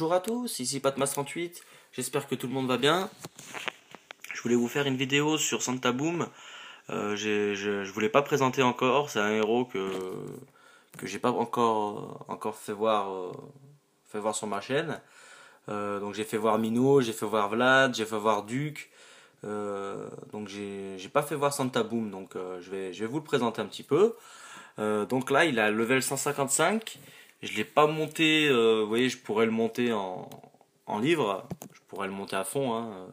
Bonjour à tous, ici Patmas38, j'espère que tout le monde va bien. Je voulais vous faire une vidéo sur Santa Boom. Je voulais pas présenter encore, c'est un héros que j'ai pas encore fait voir sur ma chaîne. Donc j'ai fait voir Mino, j'ai fait voir Vlad, j'ai fait voir Duke. Donc j'ai pas fait voir Santa Boom, donc je vais vous le présenter un petit peu. Donc là il a level 155. Je l'ai pas monté, vous voyez, je pourrais le monter en livre, je pourrais le monter à fond, hein.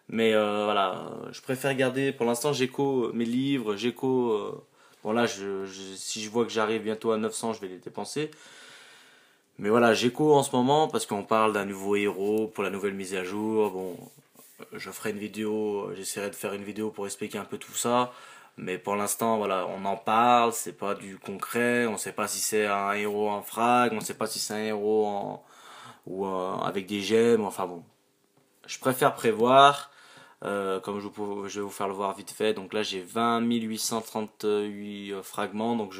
Mais voilà, je préfère garder, pour l'instant j'écho mes livres, j'écho... bon là, si je vois que j'arrive bientôt à 900, je vais les dépenser. Mais voilà, j'écho en ce moment parce qu'on parle d'un nouveau héros pour la nouvelle mise à jour. Bon, je ferai une vidéo, j'essaierai de faire une vidéo pour expliquer un peu tout ça. Mais pour l'instant, voilà, on en parle, c'est pas du concret, on sait pas si c'est un héros en frag, on sait pas si c'est un héros avec des gemmes, enfin bon. Je préfère prévoir, comme je vais vous faire le voir vite fait. Donc là, j'ai 20 838 fragments, donc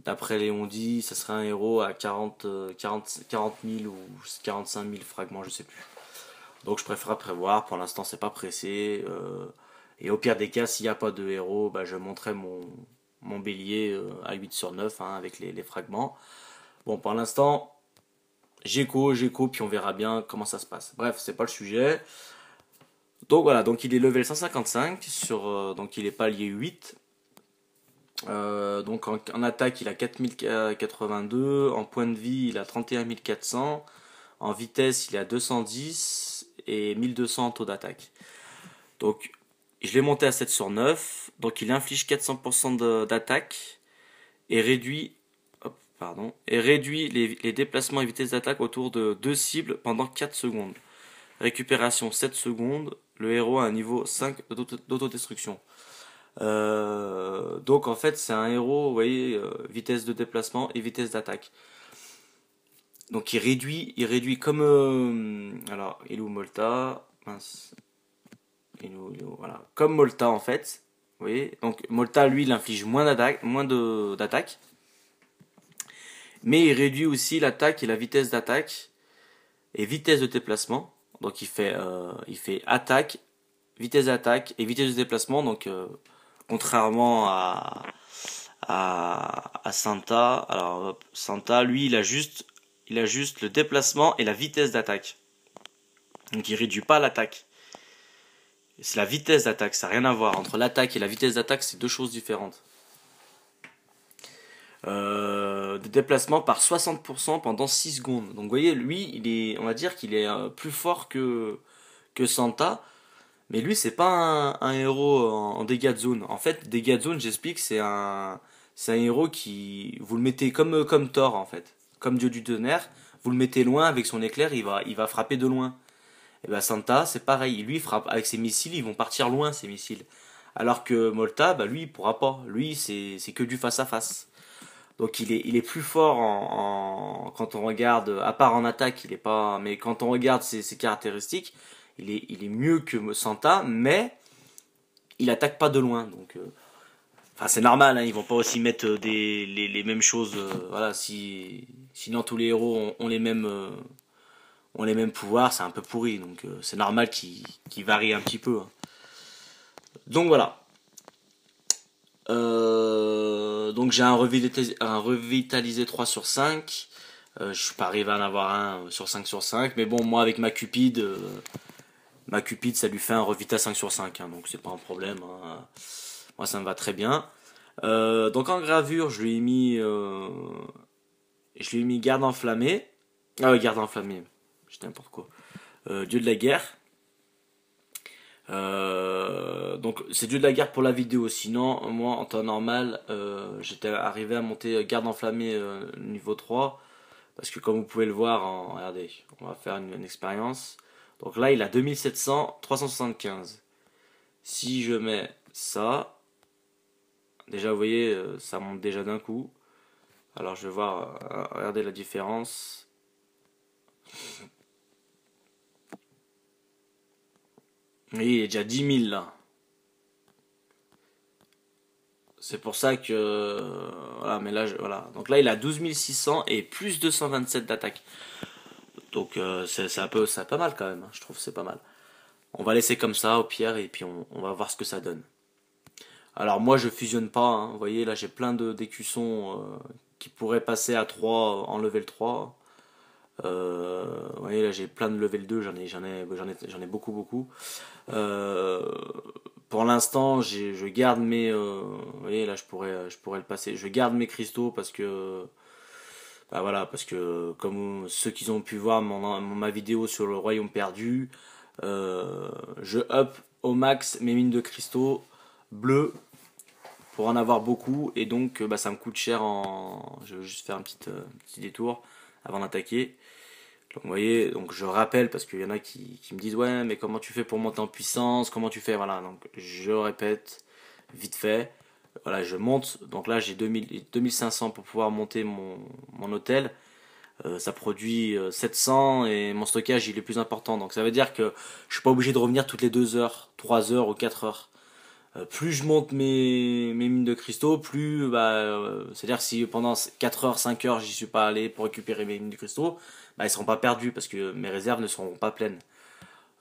d'après Léon dit, ça serait un héros à 40 000 ou 45 000 fragments, je sais plus. Donc je préfère prévoir, pour l'instant c'est pas pressé. Et au pire des cas, s'il n'y a pas de héros, bah, je monterai mon bélier à 8 sur 9 hein, avec les fragments. Bon, pour l'instant, j'écho, puis on verra bien comment ça se passe. Bref, c'est pas le sujet. Donc voilà, donc il est level 155, donc il est palier 8. Donc en attaque, il a 4082, en point de vie, il a 31 400, en vitesse, il a 210 et 1200 en taux d'attaque. Donc je l'ai monté à 7 sur 9, donc il inflige 400% d'attaque et réduit, les déplacements et vitesse d'attaque autour de deux cibles pendant 4 secondes. Récupération 7 secondes, le héros a un niveau 5 d'autodestruction. Donc en fait c'est un héros, vous voyez, vitesse de déplacement et vitesse d'attaque. Donc il réduit comme... alors, il est où Molta? Mince. Voilà. Comme Molta en fait. Vous voyez, donc Molta lui il inflige moins d'attaque. Mais il réduit aussi l'attaque et la vitesse d'attaque et vitesse de déplacement. Donc il fait attaque, vitesse d'attaque et vitesse de déplacement. Donc contrairement à Santa, alors hop, Santa lui il a juste le déplacement et la vitesse d'attaque. Donc il réduit pas l'attaque. C'est la vitesse d'attaque, ça n'a rien à voir. Entre l'attaque et la vitesse d'attaque, c'est deux choses différentes. De déplacement par 60% pendant 6 secondes. Donc vous voyez, lui, on va dire qu'il est plus fort que Santa. Mais lui, c'est pas un héros en dégâts de zone. En fait, dégâts de zone, j'explique, c'est un héros qui... Vous le mettez comme Thor, en fait. Comme Dieu du tonnerre. Vous le mettez loin avec son éclair, il va frapper de loin. Et ben Santa, c'est pareil. Lui, il frappe avec ses missiles, ils vont partir loin, ces missiles. Alors que Molta, bah, lui, il pourra pas. Lui, c'est que du face-à-face. Donc il est plus fort quand on regarde, à part en attaque, il est pas... Mais quand on regarde ses caractéristiques, il est mieux que Santa, mais il attaque pas de loin. Donc, enfin, c'est normal, hein, ils vont pas aussi mettre les mêmes choses. Voilà, sinon tous les héros ont les mêmes pouvoirs, c'est un peu pourri. Donc c'est normal qu'ils varient un petit peu, hein. Donc voilà. Donc j'ai un revitalisé 3 sur 5. Je suis pas arrivé à en avoir un sur 5 sur 5. Mais bon, moi avec ma Cupide, ça lui fait un revita 5 sur 5. Hein, donc c'est pas un problème, hein. Moi ça me va très bien. Donc en gravure, je lui ai mis garde enflammée. Ah ouais, garde enflammée. Je n'importe quoi. Dieu de la guerre. Donc c'est Dieu de la guerre pour la vidéo. Sinon, moi en temps normal, j'étais arrivé à monter garde enflammée niveau 3. Parce que comme vous pouvez le voir, regardez, on va faire une expérience. Donc là il a 2700, 375. Si je mets ça, déjà vous voyez, ça monte déjà d'un coup. Alors je vais voir, regardez la différence. Oui, il est déjà 10 000 là. C'est pour ça que... voilà, mais là, voilà. Donc là, il a 12 600 et plus 227 d'attaque. Donc c'est pas mal quand même, hein, je trouve c'est pas mal. On va laisser comme ça au pire et puis on va voir ce que ça donne. Alors moi je fusionne pas, hein. Vous voyez là j'ai plein d'écussons qui pourraient passer à 3 en level 3. Vous voyez là j'ai plein de level 2, j'en ai beaucoup. Euh, pour l'instant je garde mes... vous voyez là je pourrais le passer. Je garde mes cristaux parce que... Bah voilà, parce que comme ceux qui ont pu voir ma vidéo sur le royaume perdu, je up au max mes mines de cristaux bleus pour en avoir beaucoup et donc bah, ça me coûte cher en... Je vais juste faire un petit détour avant d'attaquer. Donc vous voyez, donc je rappelle parce qu'il y en a qui me disent ouais mais comment tu fais pour monter en puissance, comment tu fais, voilà, donc je répète vite fait, voilà je monte, donc là j'ai 2500 pour pouvoir monter mon hôtel. Ça produit 700 et mon stockage il est plus important, donc ça veut dire que je suis pas obligé de revenir toutes les 2 heures, 3 heures ou 4 heures. Plus je monte mes mines de cristaux, plus bah, c'est-à-dire que si pendant 4 heures, 5 heures j'y suis pas allé pour récupérer mes mines de cristaux, bah, ils seront pas perdus parce que mes réserves ne seront pas pleines.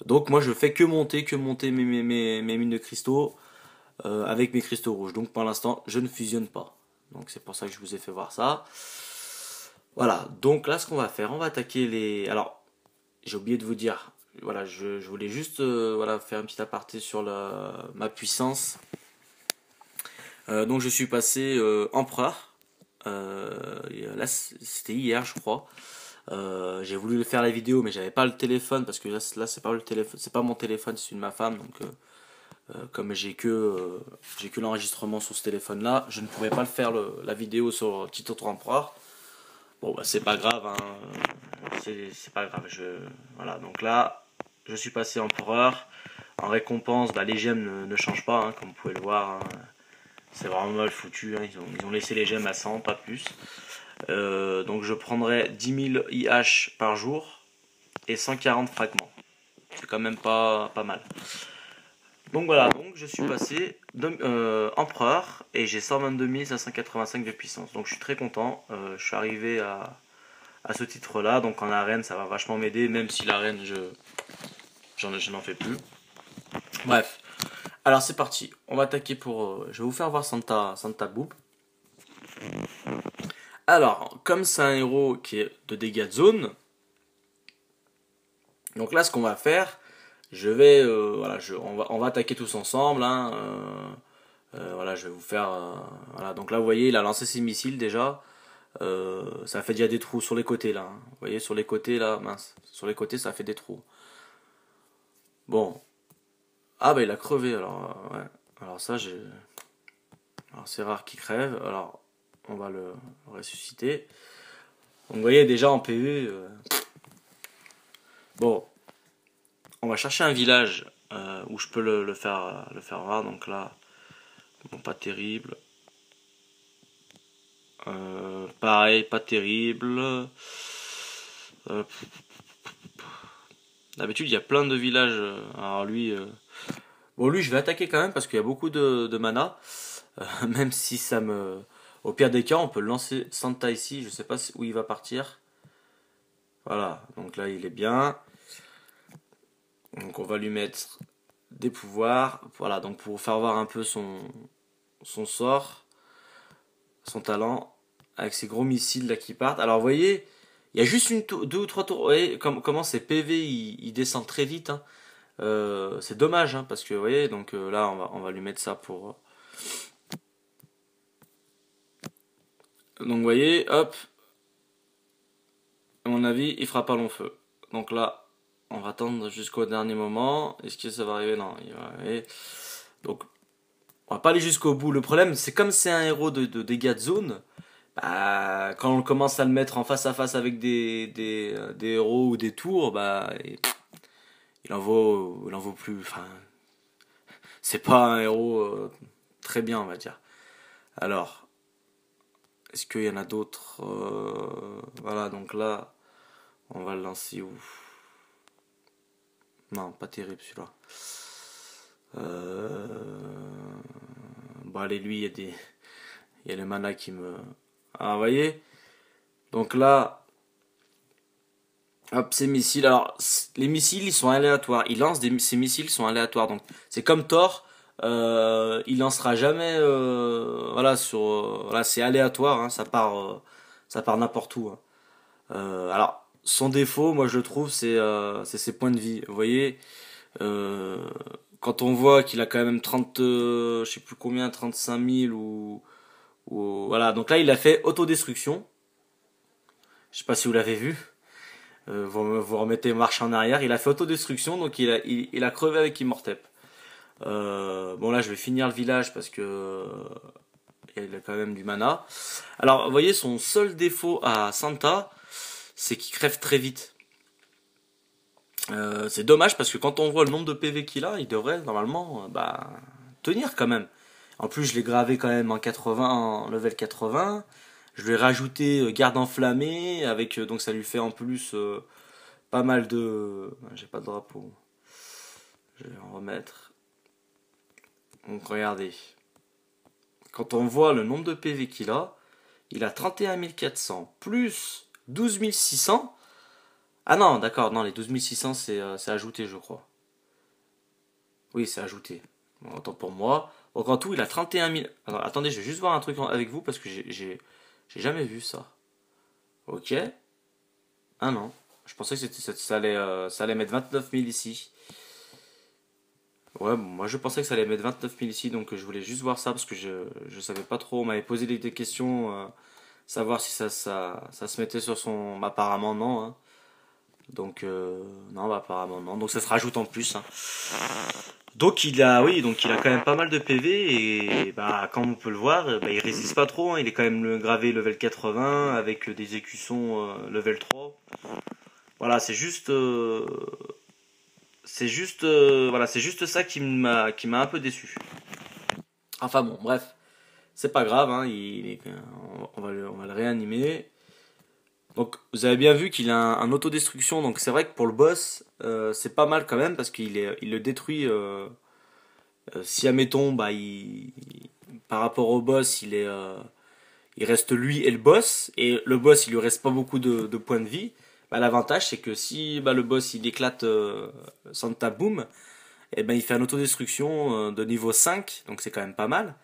Donc moi je fais que monter mes mines de cristaux avec mes cristaux rouges. Donc pour l'instant je ne fusionne pas. Donc c'est pour ça que je vous ai fait voir ça. Voilà, donc là ce qu'on va faire, on va attaquer les... Alors j'ai oublié de vous dire, voilà, je voulais juste voilà, faire un petit aparté sur ma puissance. Donc je suis passé empereur. Là c'était hier je crois. J'ai voulu faire la vidéo mais j'avais pas le téléphone parce que là c'est pas le téléphone, c'est pas mon téléphone, c'est celui de ma femme. Donc comme j'ai que l'enregistrement sur ce téléphone là, je ne pouvais pas le faire la vidéo sur Petit Autre Empereur. Bon bah c'est pas grave, hein. C'est pas grave. Voilà, donc là je suis passé empereur. En récompense, bah, les gemmes ne changent pas, hein, comme vous pouvez le voir, hein. C'est vraiment mal foutu, hein. Ils ont laissé les gemmes à 100, pas plus. Donc je prendrai 10 000 IH par jour et 140 fragments. C'est quand même pas mal. Donc voilà, donc je suis passé empereur et j'ai 122 585 de puissance. Donc je suis très content. Je suis arrivé à ce titre-là. Donc en arène, ça va vachement m'aider, même si l'arène, je n'en fais plus. Bref. Alors c'est parti. On va attaquer pour... je vais vous faire voir Santa Boob. Alors, comme c'est un héros qui est de dégâts de zone, donc là ce qu'on va faire, voilà, on va attaquer tous ensemble, hein, voilà, je vais vous faire, voilà, donc là vous voyez, il a lancé ses missiles déjà, ça fait déjà des trous sur les côtés là, hein. Vous voyez sur les côtés là, mince, sur les côtés ça fait des trous. Bon, ah bah il a crevé alors, ouais, alors ça alors c'est rare qu'il crève, alors on va le ressusciter. Donc vous voyez déjà en PV, bon, on va chercher un village où je peux le faire voir. Donc là, bon, pas terrible. Pareil, pas terrible. D'habitude, il y a plein de villages. Alors lui, bon lui, je vais attaquer quand même parce qu'il y a beaucoup de mana. Même si ça me, au pire des cas, on peut lancer Santa ici. Je sais pas où il va partir. Voilà. Donc là, il est bien. Donc on va lui mettre des pouvoirs. Voilà. Donc pour faire voir un peu son sort, son talent, avec ces gros missiles là qui partent. Alors vous voyez, il y a juste deux ou trois tours. Vous voyez comment ces PV ils descendent très vite, hein. C'est dommage, hein, parce que vous voyez, donc là on va lui mettre ça pour. Donc vous voyez, hop, à mon avis, il fera pas long feu. Donc là, on va attendre jusqu'au dernier moment. Est-ce que ça va arriver? Non, il va arriver. Donc, on va pas aller jusqu'au bout. Le problème, c'est comme c'est un héros de dégâts de zone. Bah, quand on commence à le mettre en face à face avec des héros ou des tours, bah, il en vaut plus. Enfin, c'est pas un héros très bien, on va dire. Alors, est-ce qu'il y en a d'autres? Voilà, donc là, on va le lancer où? Non, pas terrible celui-là. Bon, allez, lui, il y a le mana qui me. Ah, vous voyez? Donc là, Hop, ces missiles. Alors, les missiles, ils sont aléatoires. Ces missiles sont aléatoires. Donc, c'est comme Thor. Il lancera jamais. Voilà, voilà, c'est aléatoire. Hein, ça part n'importe où. Hein. Alors, son défaut, moi, je le trouve, c'est ses points de vie. Vous voyez, euh, quand on voit qu'il a quand même 30, je sais plus combien, 35 000 voilà. Donc là, il a fait autodestruction. Je sais pas si vous l'avez vu. Vous remettez marche en arrière. Il a fait autodestruction, donc il a crevé avec Immortep. Bon là, je vais finir le village parce que il a quand même du mana. Alors, vous voyez, son seul défaut à Santa, c'est qu'il crève très vite. C'est dommage parce que quand on voit le nombre de PV qu'il a, il devrait normalement tenir quand même. En plus, je l'ai gravé quand même en 80, en level 80. Je lui ai rajouté garde enflammée avec donc ça lui fait en plus pas mal de. J'ai pas de drapeau. Je vais en remettre. Donc regardez. Quand on voit le nombre de PV qu'il a, il a 31 400 plus 12 600. Ah non, d'accord, non, les 12 600 c'est ajouté, je crois. Oui, c'est ajouté. Bon, autant pour moi. Donc en tout, il a 31 000. Alors, attendez, je vais juste voir un truc avec vous parce que j'ai jamais vu ça. Ok. Ah non. Je pensais que ça allait mettre 29 000 ici. Ouais, bon, moi je pensais que ça allait mettre 29 000 ici, donc je voulais juste voir ça parce que je savais pas trop. On m'avait posé des questions, savoir si ça se mettait sur son. Apparemment non. Hein. Donc non, apparemment non. Donc ça se rajoute en plus. Hein. Oui, donc il a quand même pas mal de PV et bah comme on peut le voir, il résiste pas trop. Hein. Il est quand même gravé level 80 avec des écussons level 3. Voilà, voilà, c'est juste ça qui m'a un peu déçu. Enfin bon, bref, c'est pas grave, hein, on va le réanimer. Donc vous avez bien vu qu'il a un autodestruction, donc c'est vrai que pour le boss, c'est pas mal quand même parce il le détruit. Si admettons, par rapport au boss, il reste lui et le boss, et le boss il lui reste pas beaucoup de points de vie. L'avantage c'est que si le boss il éclate Santa Boom, et ben il fait une autodestruction de niveau 5, donc c'est quand même pas mal.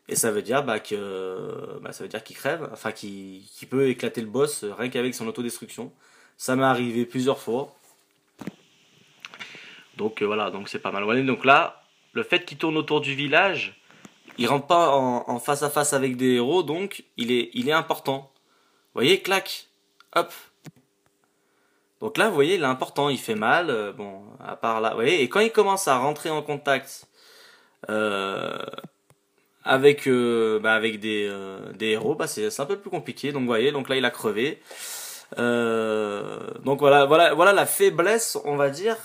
Et ça veut dire ça veut dire qu'il crève, enfin qu'il peut éclater le boss rien qu'avec son autodestruction. Ça m'est arrivé plusieurs fois. Donc voilà, donc c'est pas mal. Ouais, donc là, le fait qu'il tourne autour du village, il rentre pas en face à face avec des héros, donc il est important. Vous voyez, clac, hop. Donc là, vous voyez, il est important, il fait mal. Bon, à part là, vous voyez, et quand il commence à rentrer en contact euh, avec des héros, c'est un peu plus compliqué. Donc vous voyez, donc là il a crevé. Donc voilà la faiblesse, on va dire,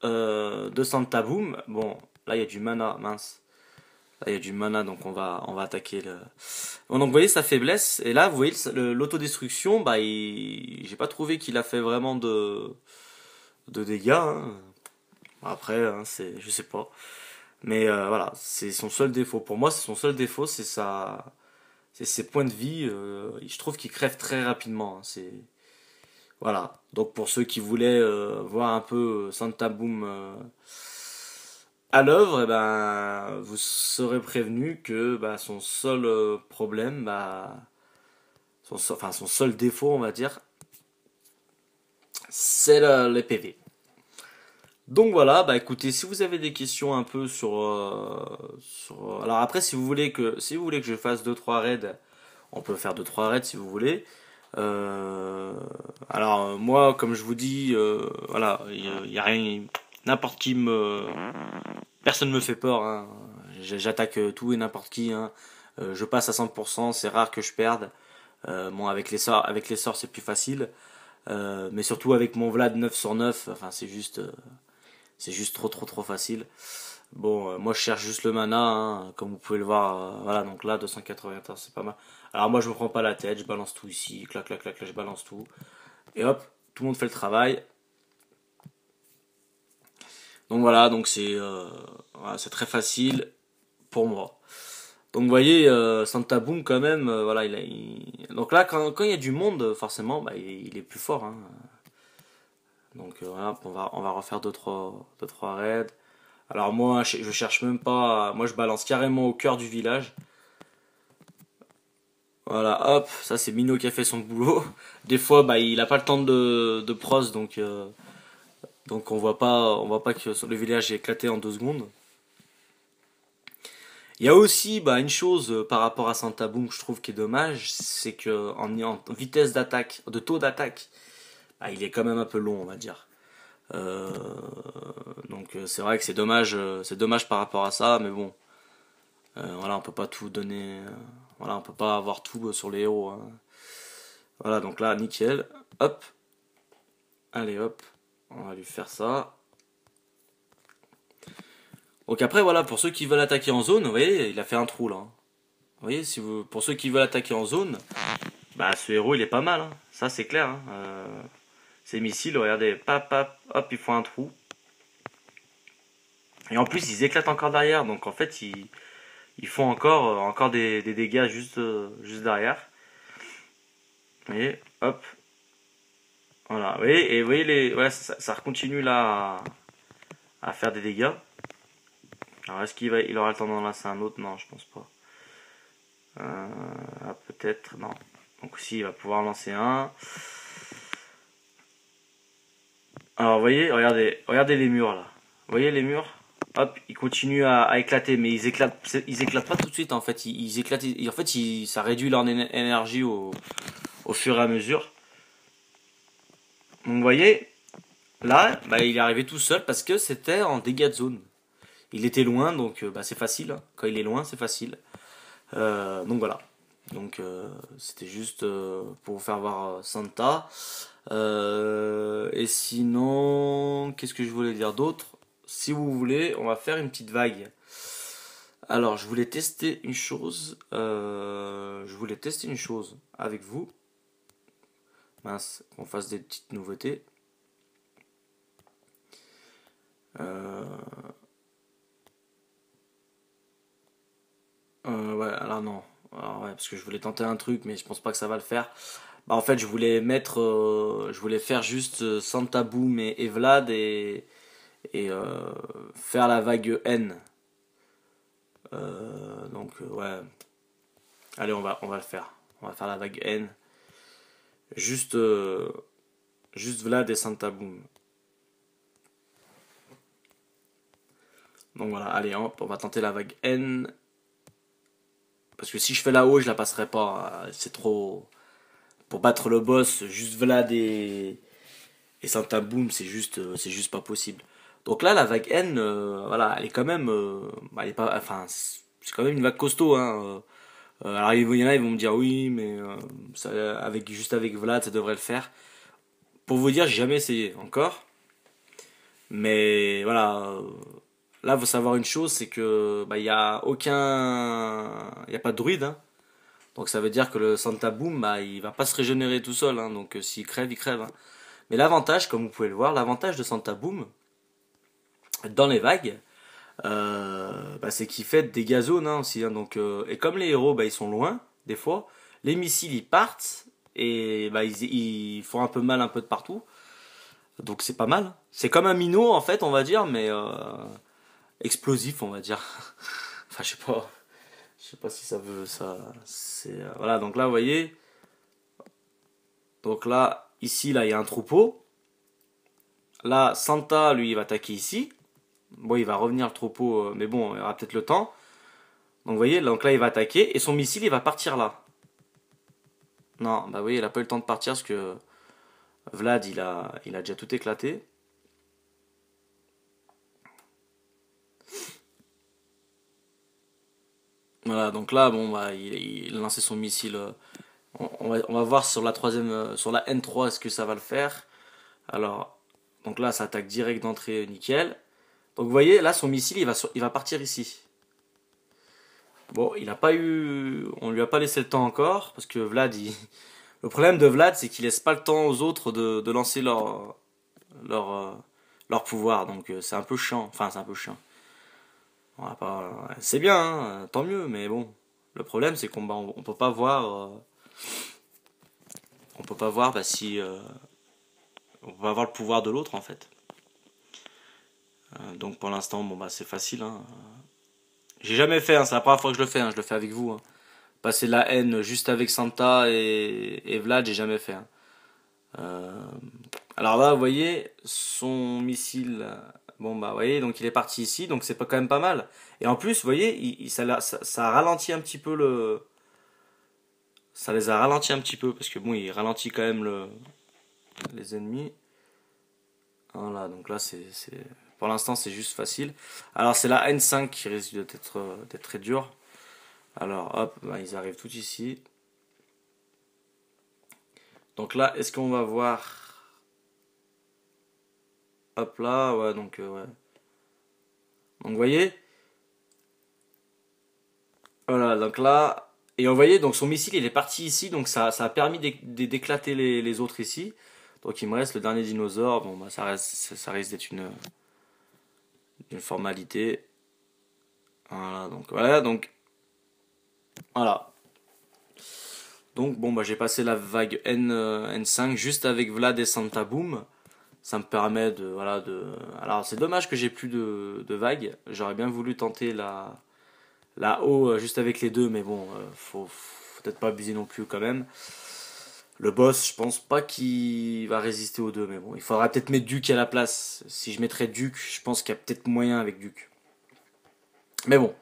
de Santa Boom. Bon, là il y a du mana, mince. Là il y a du mana, donc on va attaquer le. Bon, donc vous voyez sa faiblesse. Et là vous voyez l'autodestruction, j'ai pas trouvé qu'il a fait vraiment de dégâts. Hein. Après, hein, je sais pas. Mais voilà, c'est son seul défaut. Pour moi, c'est son seul défaut, c'est ses points de vie. Je trouve qu'il crève très rapidement. Hein. Voilà. Donc pour ceux qui voulaient voir un peu Santa Boom à l'œuvre, vous serez prévenu que son seul problème, son seul défaut, on va dire, c'est les PV. Donc voilà, écoutez, si vous avez des questions un peu alors après si vous voulez que je fasse deux trois raids, on peut faire deux trois raids si vous voulez. Alors moi comme je vous dis voilà, il y a rien, n'importe qui me personne me fait peur hein. J'attaque tout et n'importe qui hein. Je passe à 100%, c'est rare que je perde. Bon avec les sorts c'est plus facile. Mais surtout avec mon Vlad 9 sur 9, enfin c'est juste trop facile. Bon, moi je cherche juste le mana, hein, comme vous pouvez le voir. Voilà, donc là 280, c'est pas mal. Alors moi je me prends pas la tête, je balance tout ici, clac clac clac, là, je balance tout. Et hop, tout le monde fait le travail. Donc voilà, donc voilà, c'est très facile pour moi. Donc vous voyez, Santa Boom quand même, voilà, donc là quand il y a du monde, forcément, il est plus fort. Hein. Donc voilà, on va refaire deux trois raids. Alors moi, je cherche même pas. Moi, je balance carrément au cœur du village. Voilà, hop, ça c'est Mino qui a fait son boulot. Des fois, bah, il a pas le temps de pros, donc on voit pas que le village est éclaté en 2 secondes. Il y a aussi bah, une chose par rapport à Santa Boom que je trouve qui est dommage, c'est que en vitesse d'attaque, de taux d'attaque, bah, il est quand même un peu long, on va dire. Euh, donc c'est vrai que c'est dommage par rapport à ça, mais bon, voilà, on peut pas tout donner, voilà, on peut pas avoir tout sur les héros, hein. Voilà, donc là, nickel, hop, allez hop, on va lui faire ça. Donc après, voilà, pour ceux qui veulent attaquer en zone, vous voyez, il a fait un trou là, hein. Vous voyez, si vous, pour ceux qui veulent attaquer en zone, bah ce héros il est pas mal, hein. Ça c'est clair, hein. Ces missiles, regardez, pap, pap, hop, ils font un trou. Et en plus, ils éclatent encore derrière, donc en fait, ils font encore des dégâts juste derrière. Vous voyez, hop, voilà, vous voyez, et vous voyez, ouais, ça continue là à faire des dégâts. Alors, est-ce il aura le temps d'en lancer un autre? Non, je pense pas. Peut-être, non. Donc, si, il va pouvoir en lancer un. Alors, vous voyez, regardez les murs là. Vous voyez les murs? Hop, ils continuent à éclater, mais ils éclatent pas tout de suite en fait. Ils éclatent, en fait, ça réduit leur énergie au fur et à mesure. Donc, vous voyez, là, bah, il est arrivé tout seul parce que c'était en dégâts de zone. Il était loin, donc bah, c'est facile, hein. Quand il est loin, c'est facile. Donc voilà. Donc c'était juste pour vous faire voir Santa. Et sinon, qu'est-ce que je voulais dire d'autre? Si vous voulez, on va faire une petite vague. Alors, je voulais tester une chose. Je voulais tester une chose avec vous. Mince, qu'on fasse des petites nouveautés. Euh, ouais, alors non. Alors, ouais, parce que je voulais tenter un truc, mais je pense pas que ça va le faire. Bah, en fait, je voulais faire juste Santa Boom et Vlad et faire la vague N. Donc ouais, allez, on va le faire. On va faire la vague N. Juste, juste Vlad et Santa Boom. Donc voilà, allez, hop, on va tenter la vague N. Parce que si je fais la haut, je la passerai pas. C'est trop. Pour battre le boss, juste Vlad et Santa Boom, c'est juste pas possible. Donc là, la vague N, voilà, elle est quand même, bah, elle est pas, enfin, c'est quand même une vague costaud, hein. Alors il y en a, ils vont me dire oui, mais juste avec Vlad, ça devrait le faire. Pour vous dire, j'ai jamais essayé encore, mais voilà. Là, faut savoir une chose, c'est que bah, il y a pas de druide, hein. Donc ça veut dire que le Santa Boom, bah, il va pas se régénérer tout seul, hein. Donc s'il crève, il crève, hein. Mais l'avantage, comme vous pouvez le voir, l'avantage de Santa Boom dans les vagues, bah, c'est qu'il fait des dégâts zones, hein, aussi, hein. Donc, et comme les héros, bah, ils sont loin, des fois, les missiles ils partent et bah, ils font un peu mal un peu de partout. Donc c'est pas mal. C'est comme un minot en fait, on va dire, mais explosif, on va dire. Enfin, je sais pas si ça veut ça. C'est voilà. Donc là, vous voyez. Donc là, ici, là, il y a un troupeau. Là, Santa, lui, il va attaquer ici. Bon, il va revenir le troupeau, mais bon, il y aura peut-être le temps. Donc vous voyez, donc là il va attaquer et son missile il va partir là. Non, bah vous voyez, il a pas eu le temps de partir parce que Vlad il a déjà tout éclaté. Voilà, donc là bon bah il a lancé son missile. On va voir sur la troisième, sur la N3 est-ce que ça va le faire. Alors, donc là ça attaque direct d'entrée, nickel. Donc vous voyez, là son missile il va partir ici. Bon, il a pas eu, on lui a pas laissé le temps encore parce que Vlad le problème de Vlad, c'est qu'il laisse pas le temps aux autres de lancer leur, euh, leur pouvoir. Donc c'est un peu chiant. Enfin, c'est un peu chiant. C'est bien, hein, tant mieux, mais bon. Le problème, c'est on peut pas voir, on peut pas voir bah, si on va avoir le pouvoir de l'autre en fait. Donc pour l'instant, bon bah c'est facile. Hein. J'ai jamais fait, hein, c'est la première fois que je le fais, hein, je le fais avec vous. Hein. Passer la haine juste avec Santa et Vlad, j'ai jamais fait. Hein. Euh, alors là, vous voyez, son missile, bon bah vous voyez, donc il est parti ici, donc c'est pas quand même pas mal. Et en plus, vous voyez, ça a ralenti un petit peu ça les a ralentis un petit peu parce que bon, il ralentit quand même les ennemis. Voilà, donc là pour l'instant c'est juste facile. Alors c'est la N5 qui risque d'être très dur. Alors hop, bah, ils arrivent tout ici. Donc là, est-ce qu'on va voir? Hop là, ouais, donc ouais. Donc vous voyez, voilà, donc là, et vous voyez, donc son missile il est parti ici, donc ça a permis d'éclater les autres ici. Donc il me reste le dernier dinosaure. Bon bah ça risque d'être une formalité. Donc voilà. Donc bon bah j'ai passé la vague N5 juste avec Vlad et Santa Boom. Ça me permet de voilà de. Alors c'est dommage que j'ai plus de vagues. J'aurais bien voulu tenter la haut juste avec les deux, mais bon, faut peut-être pas abuser non plus quand même. Le boss, je pense pas qu'il va résister aux deux, mais bon, il faudra peut-être mettre Duke à la place. Si je mettrais Duke, je pense qu'il y a peut-être moyen avec Duke. Mais bon.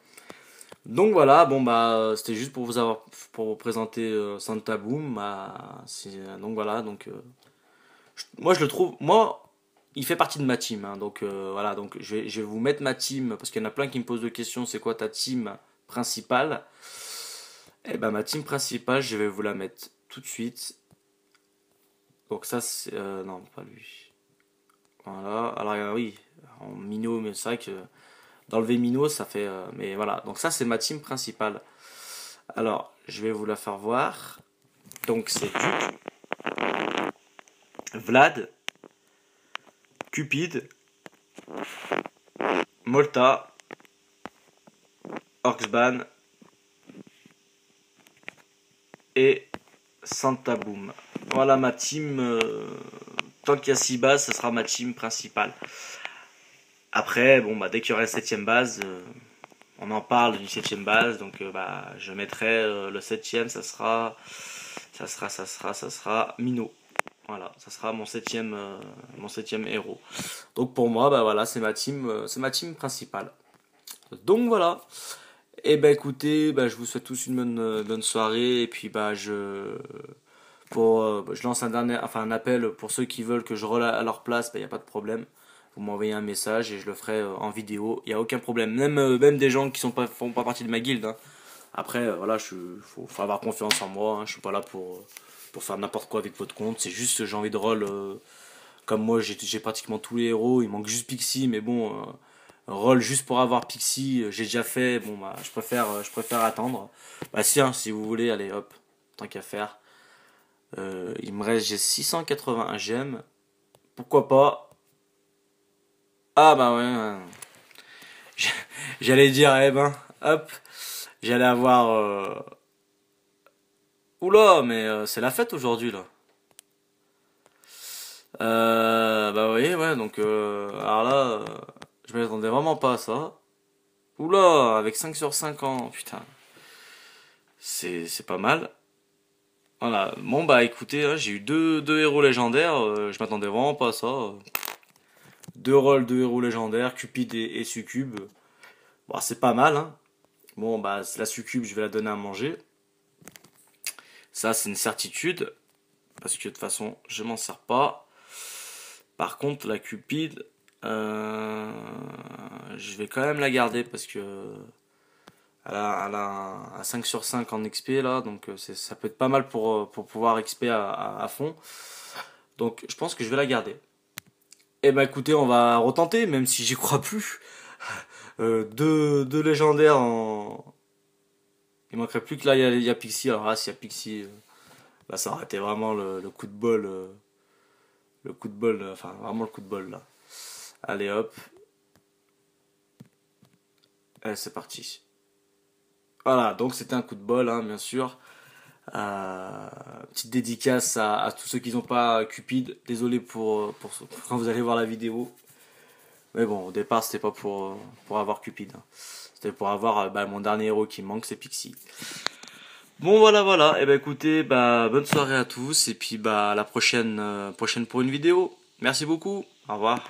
Donc voilà, bon bah c'était juste pour vous présenter Santa Boom. Donc voilà, donc moi je le trouve, moi il fait partie de ma team, hein, donc voilà, donc je vais vous mettre ma team parce qu'il y en a plein qui me posent des questions. C'est quoi ta team principale? Et ben ma team principale, je vais vous la mettre tout de suite. Donc ça c'est non pas lui. Voilà. Alors oui, en Mino, mais c'est vrai que d'enlever Mino ça fait mais voilà. Donc ça c'est ma team principale. Alors je vais vous la faire voir. Donc c'est Vlad, Cupid, Molta, Orcsban et Santa Boom. Voilà ma team. Tant qu'il y a 6 bases, ce sera ma team principale. Après, bon, bah, dès qu'il y aura une 7ème base, on en parle d'une 7ème base. Donc, bah, je mettrai le 7ème, ça sera Mino. Voilà, ça sera mon septième héros. Donc pour moi, bah voilà, c'est ma team principale. Donc voilà. Et ben écoutez, bah, je vous souhaite tous une bonne soirée et puis je lance un appel pour ceux qui veulent que je relaie à leur place, il n'y a pas de problème. Vous m'envoyez un message et je le ferai en vidéo, il n'y a aucun problème. Même des gens qui font pas partie de ma guilde. Hein. Après, voilà, faut avoir confiance en moi. Hein. Je suis pas là pour faire n'importe quoi avec votre compte. C'est juste que j'ai envie de roll. Comme moi, j'ai pratiquement tous les héros. Il manque juste Pixie, mais bon, roll juste pour avoir Pixie, j'ai déjà fait. Bon, bah, je préfère attendre. Bah, si, hein, si vous voulez, allez, hop, tant qu'à faire. J'ai 681 gemmes. Pourquoi pas? Ah, bah ouais. J'allais dire, eh ben, hop, j'allais avoir. Oula, mais c'est la fête aujourd'hui là. Bah oui, ouais, donc alors là, je m'attendais vraiment pas à ça. Oula, avec 5 sur 5 ans, putain, c'est pas mal. Voilà, bon bah écoutez, hein, j'ai eu deux héros légendaires, je m'attendais vraiment pas à ça. Deux rôles de héros légendaires, Cupid et Succube. Bon, c'est pas mal, hein. Bon bah la Succube, je vais la donner à manger. Ça, c'est une certitude, parce que de toute façon, je m'en sers pas. Par contre, la Cupid, je vais quand même la garder parce que elle a un 5 sur 5 en XP là, donc ça peut être pas mal pour pouvoir XP à fond. Donc je pense que je vais la garder. Et bah écoutez, on va retenter, même si j'y crois plus. Deux légendaires en. Il manquerait plus que là, il y a Pixie. Alors là, s'il y a Pixie, là ça aurait été vraiment le coup de bol. Le coup de bol, enfin vraiment le coup de bol là. Allez hop. Allez, c'est parti. Voilà, donc c'était un coup de bol, hein, bien sûr. Euh, petite dédicace à tous ceux qui n'ont pas Cupid. Désolé pour quand vous allez voir la vidéo. Mais bon, au départ, c'était pas pour avoir Cupid, hein. C'était pour avoir mon dernier héros qui me manque, c'est Pixie. Bon, voilà. Et ben écoutez, bonne soirée à tous. Et puis à la prochaine pour une vidéo. Merci beaucoup. Au revoir.